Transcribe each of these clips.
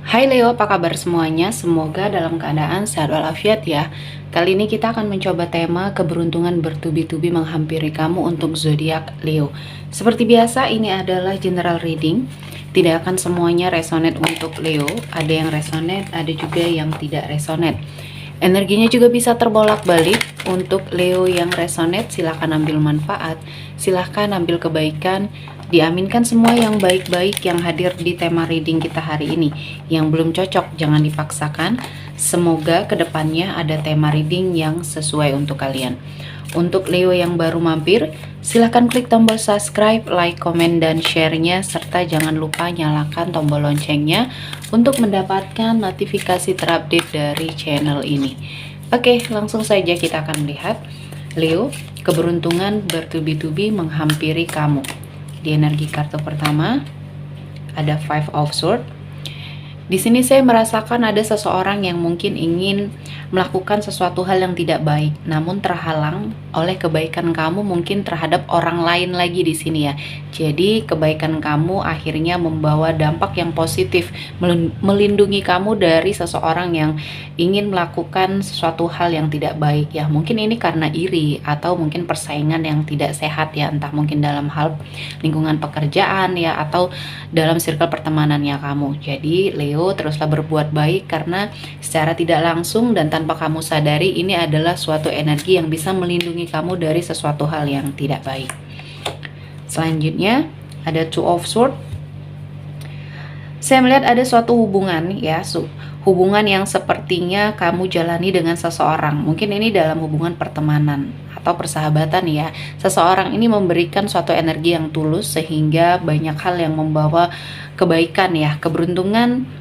Hai Leo, apa kabar semuanya? Semoga dalam keadaan sehat walafiat ya. Kali ini kita akan mencoba tema keberuntungan bertubi-tubi menghampiri kamu untuk zodiak Leo. Seperti biasa, ini adalah general reading. Tidak akan semuanya resonate untuk Leo. Ada yang resonate, ada juga yang tidak resonate. Energinya juga bisa terbolak-balik. Untuk Leo yang resonate, silahkan ambil manfaat, silahkan ambil kebaikan. Diaminkan semua yang baik-baik yang hadir di tema reading kita hari ini. Yang belum cocok, jangan dipaksakan. Semoga kedepannya ada tema reading yang sesuai untuk kalian. Untuk Leo yang baru mampir, silahkan klik tombol subscribe, like, komen, dan share-nya, serta jangan lupa nyalakan tombol loncengnya untuk mendapatkan notifikasi terupdate dari channel ini. Oke, langsung saja kita akan melihat Leo, keberuntungan bertubi-tubi menghampiri kamu. Di energi kartu pertama ada Five of Swords. Di sini saya merasakan ada seseorang yang mungkin ingin melakukan sesuatu hal yang tidak baik, namun terhalang oleh kebaikan kamu mungkin terhadap orang lain lagi di sini ya. Jadi kebaikan kamu akhirnya membawa dampak yang positif, melindungi kamu dari seseorang yang ingin melakukan sesuatu hal yang tidak baik ya. Mungkin ini karena iri atau mungkin persaingan yang tidak sehat ya, entah mungkin dalam hal lingkungan pekerjaan ya atau dalam circle pertemanannya kamu. Jadi Leo, teruslah berbuat baik karena secara tidak langsung dan tanpa kamu sadari ini adalah suatu energi yang bisa melindungi kamu dari sesuatu hal yang tidak baik. Selanjutnya ada Two of Swords. Saya melihat ada suatu hubungan ya, hubungan yang sepertinya kamu jalani dengan seseorang. Mungkin ini dalam hubungan pertemanan atau persahabatan ya. Seseorang ini memberikan suatu energi yang tulus sehingga banyak hal yang membawa kebaikan ya, keberuntungan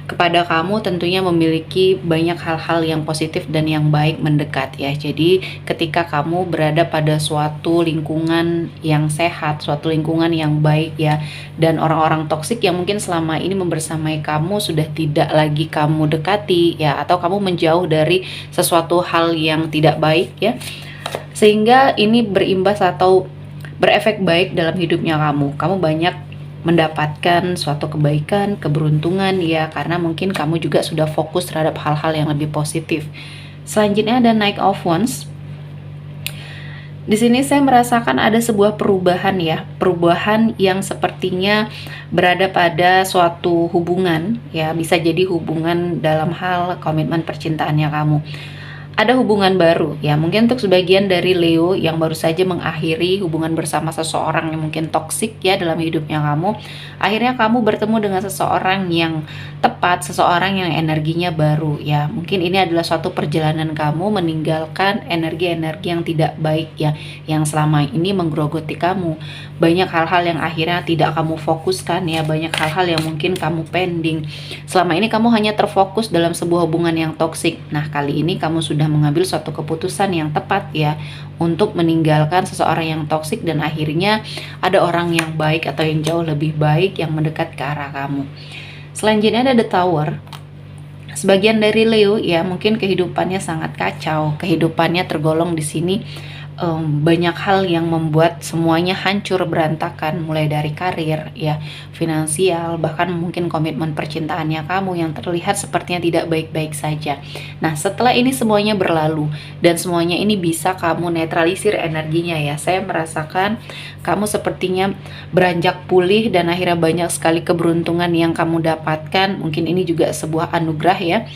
kepada kamu tentunya memiliki banyak hal-hal yang positif dan yang baik mendekat ya. Jadi ketika kamu berada pada suatu lingkungan yang sehat, suatu lingkungan yang baik ya, dan orang-orang toksik yang mungkin selama ini membersamai kamu sudah tidak lagi kamu dekati ya, atau kamu menjauh dari sesuatu hal yang tidak baik ya, sehingga ini berimbas atau berefek baik dalam hidupnya kamu. Kamu banyak mendapatkan suatu kebaikan, keberuntungan ya, karena mungkin kamu juga sudah fokus terhadap hal-hal yang lebih positif. Selanjutnya ada Knight of Wands. Di sini saya merasakan ada sebuah perubahan ya, perubahan yang sepertinya berada pada suatu hubungan ya, bisa jadi hubungan dalam hal komitmen percintaannya kamu. Ada hubungan baru ya, mungkin untuk sebagian dari Leo yang baru saja mengakhiri hubungan bersama seseorang yang mungkin toksik ya dalam hidupnya kamu. Akhirnya kamu bertemu dengan seseorang yang tepat, seseorang yang energinya baru ya. Mungkin ini adalah suatu perjalanan kamu meninggalkan energi-energi yang tidak baik ya, yang selama ini menggerogoti kamu. Banyak hal-hal yang akhirnya tidak kamu fokuskan ya, banyak hal-hal yang mungkin kamu pending. Selama ini kamu hanya terfokus dalam sebuah hubungan yang toksik. Nah, kali ini kamu sudah mengambil suatu keputusan yang tepat ya untuk meninggalkan seseorang yang toksik, dan akhirnya ada orang yang baik atau yang jauh lebih baik yang mendekat ke arah kamu. Selanjutnya ada The Tower. Sebagian dari Leo ya mungkin kehidupannya sangat kacau, kehidupannya tergolong di sini banyak hal yang membuat semuanya hancur berantakan, mulai dari karir ya, finansial, bahkan mungkin komitmen percintaannya kamu yang terlihat sepertinya tidak baik-baik saja. Nah, setelah ini semuanya berlalu dan semuanya ini bisa kamu netralisir energinya ya, saya merasakan kamu sepertinya beranjak pulih dan akhirnya banyak sekali keberuntungan yang kamu dapatkan. Mungkin ini juga sebuah anugerah ya,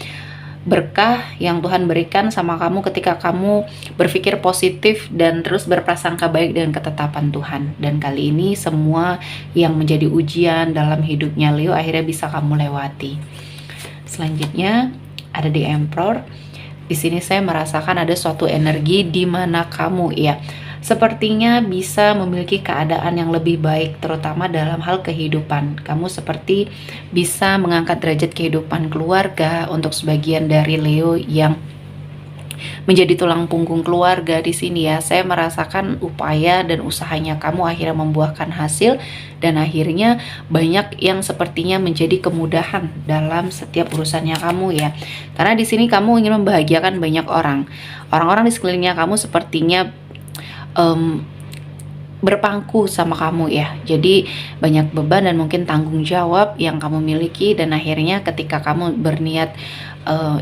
berkah yang Tuhan berikan sama kamu ketika kamu berpikir positif dan terus berprasangka baik dengan ketetapan Tuhan. Dan kali ini semua yang menjadi ujian dalam hidupnya Leo akhirnya bisa kamu lewati. Selanjutnya ada The Emperor. Di sini saya merasakan ada suatu energi di mana kamu ya sepertinya bisa memiliki keadaan yang lebih baik, terutama dalam hal kehidupan. Kamu seperti bisa mengangkat derajat kehidupan keluarga. Untuk sebagian dari Leo yang menjadi tulang punggung keluarga di sini ya, saya merasakan upaya dan usahanya kamu akhirnya membuahkan hasil, dan akhirnya banyak yang sepertinya menjadi kemudahan dalam setiap urusannya kamu ya. Karena di sini kamu ingin membahagiakan banyak orang. Orang-orang di sekelilingnya kamu sepertinya berpangku sama kamu ya. Jadi banyak beban dan mungkin tanggung jawab yang kamu miliki, dan akhirnya ketika kamu berniat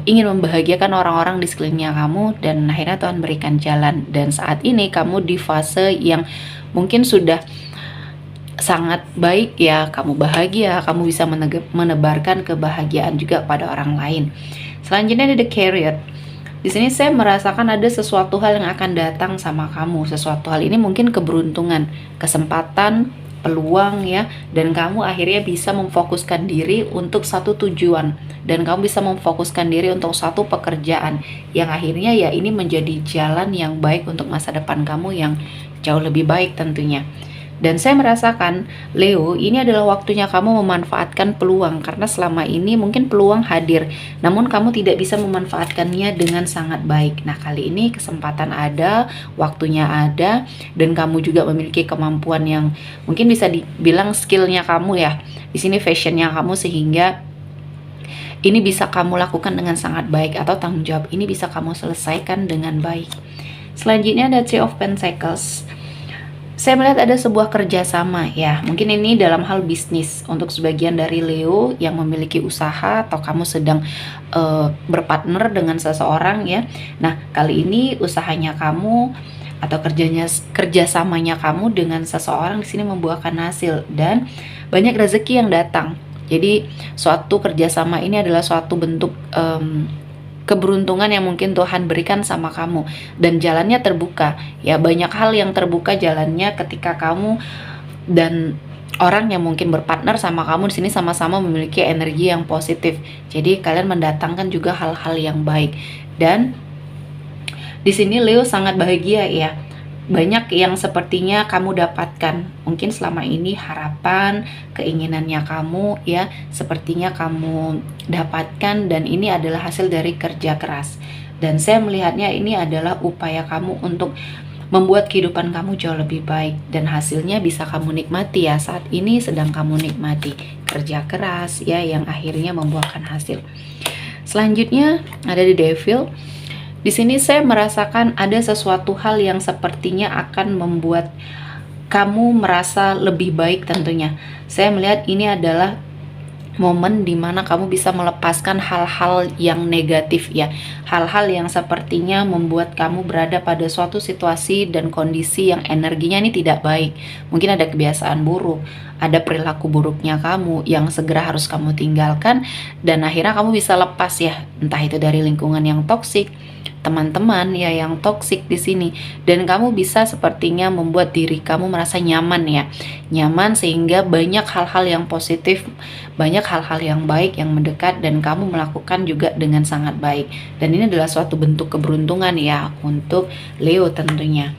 ingin membahagiakan orang-orang di sekelilingnya kamu, dan akhirnya Tuhan berikan jalan, dan saat ini kamu di fase yang mungkin sudah sangat baik ya, kamu bahagia, kamu bisa menebarkan kebahagiaan juga pada orang lain. Selanjutnya ada the Chariot. Di sini saya merasakan ada sesuatu hal yang akan datang sama kamu. Sesuatu hal ini mungkin keberuntungan, kesempatan, peluang ya, dan kamu akhirnya bisa memfokuskan diri untuk satu tujuan, dan kamu bisa memfokuskan diri untuk satu pekerjaan yang akhirnya ya ini menjadi jalan yang baik untuk masa depan kamu yang jauh lebih baik tentunya. Dan saya merasakan, Leo, ini adalah waktunya kamu memanfaatkan peluang, karena selama ini mungkin peluang hadir, namun kamu tidak bisa memanfaatkannya dengan sangat baik. Nah, kali ini kesempatan ada, waktunya ada, dan kamu juga memiliki kemampuan yang mungkin bisa dibilang skillnya kamu ya. Di sini fashionnya kamu, sehingga ini bisa kamu lakukan dengan sangat baik, atau tanggung jawab ini bisa kamu selesaikan dengan baik. Selanjutnya ada Three of Pentacles. Saya melihat ada sebuah kerjasama ya, mungkin ini dalam hal bisnis untuk sebagian dari Leo yang memiliki usaha, atau kamu sedang berpartner dengan seseorang ya. Nah, kali ini usahanya kamu atau kerjasamanya kamu dengan seseorang di sini membuahkan hasil, dan banyak rezeki yang datang. Jadi suatu kerjasama ini adalah suatu bentuk keberuntungan yang mungkin Tuhan berikan sama kamu, dan jalannya terbuka ya. Banyak hal yang terbuka jalannya ketika kamu dan orang yang mungkin berpartner sama kamu di sini sama-sama memiliki energi yang positif. Jadi kalian mendatangkan juga hal-hal yang baik, dan di sini Leo sangat bahagia ya. Banyak yang sepertinya kamu dapatkan, mungkin selama ini harapan, keinginannya kamu ya, sepertinya kamu dapatkan, dan ini adalah hasil dari kerja keras. Dan saya melihatnya ini adalah upaya kamu untuk membuat kehidupan kamu jauh lebih baik, dan hasilnya bisa kamu nikmati ya. Saat ini sedang kamu nikmati kerja keras ya, yang akhirnya membuahkan hasil. Selanjutnya ada The Devil. Di sini saya merasakan ada sesuatu hal yang sepertinya akan membuat kamu merasa lebih baik tentunya. Saya melihat ini adalah momen dimana kamu bisa melepaskan hal-hal yang negatif ya. Hal-hal yang sepertinya membuat kamu berada pada suatu situasi dan kondisi yang energinya ini tidak baik. Mungkin ada kebiasaan buruk, ada perilaku buruknya kamu yang segera harus kamu tinggalkan, dan akhirnya kamu bisa lepas ya. Entah itu dari lingkungan yang toksik, teman-teman ya yang toksik di sini, dan kamu bisa sepertinya membuat diri kamu merasa nyaman ya, nyaman sehingga banyak hal-hal yang positif, banyak hal-hal yang baik yang mendekat, dan kamu melakukan juga dengan sangat baik. Dan ini adalah suatu bentuk keberuntungan ya untuk Leo tentunya.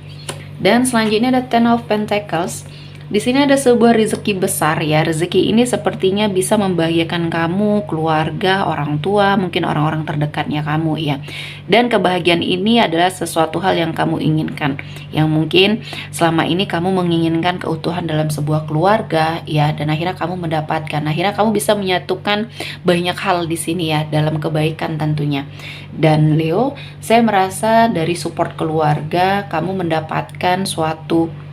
Dan selanjutnya ada Ten of Pentacles. Di sini ada sebuah rezeki besar ya. Rezeki ini sepertinya bisa membahagiakan kamu, keluarga, orang tua, mungkin orang-orang terdekatnya kamu ya. Dan kebahagiaan ini adalah sesuatu hal yang kamu inginkan, yang mungkin selama ini kamu menginginkan keutuhan dalam sebuah keluarga ya, dan akhirnya kamu mendapatkan. Akhirnya kamu bisa menyatukan banyak hal di sini ya, dalam kebaikan tentunya. Dan Leo, saya merasa dari support keluarga kamu mendapatkan suatu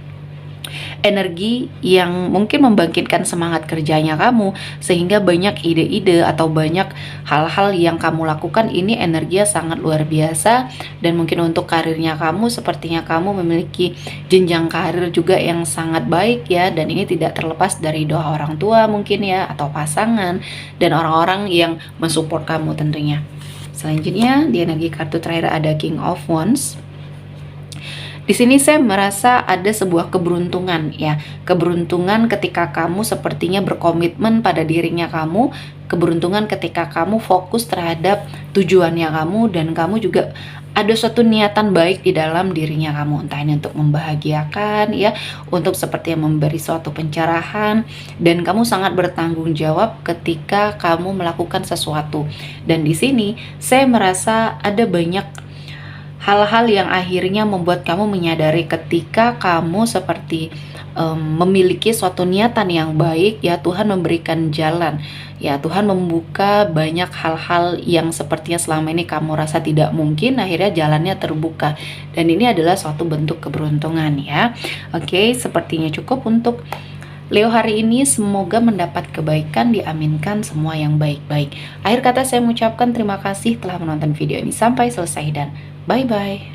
energi yang mungkin membangkitkan semangat kerjanya kamu, sehingga banyak ide-ide atau banyak hal-hal yang kamu lakukan ini energinya sangat luar biasa. Dan mungkin untuk karirnya kamu, sepertinya kamu memiliki jenjang karir juga yang sangat baik ya, dan ini tidak terlepas dari doa orang tua mungkin ya, atau pasangan dan orang-orang yang mensupport kamu tentunya. Selanjutnya di energi kartu terakhir ada King of Wands. Di sini saya merasa ada sebuah keberuntungan ya. Keberuntungan ketika kamu sepertinya berkomitmen pada dirinya kamu, keberuntungan ketika kamu fokus terhadap tujuannya kamu, dan kamu juga ada suatu niatan baik di dalam dirinya kamu, entah ini untuk membahagiakan ya, untuk seperti memberi suatu pencerahan, dan kamu sangat bertanggung jawab ketika kamu melakukan sesuatu. Dan di sini saya merasa ada banyak hal-hal yang akhirnya membuat kamu menyadari ketika kamu seperti memiliki suatu niatan yang baik, ya Tuhan memberikan jalan, ya Tuhan membuka banyak hal-hal yang sepertinya selama ini kamu rasa tidak mungkin, akhirnya jalannya terbuka, dan ini adalah suatu bentuk keberuntungan ya. Oke, sepertinya cukup untuk Leo hari ini, semoga mendapat kebaikan, diaminkan semua yang baik-baik. Akhir kata saya mengucapkan terima kasih telah menonton video ini sampai selesai dan bye-bye.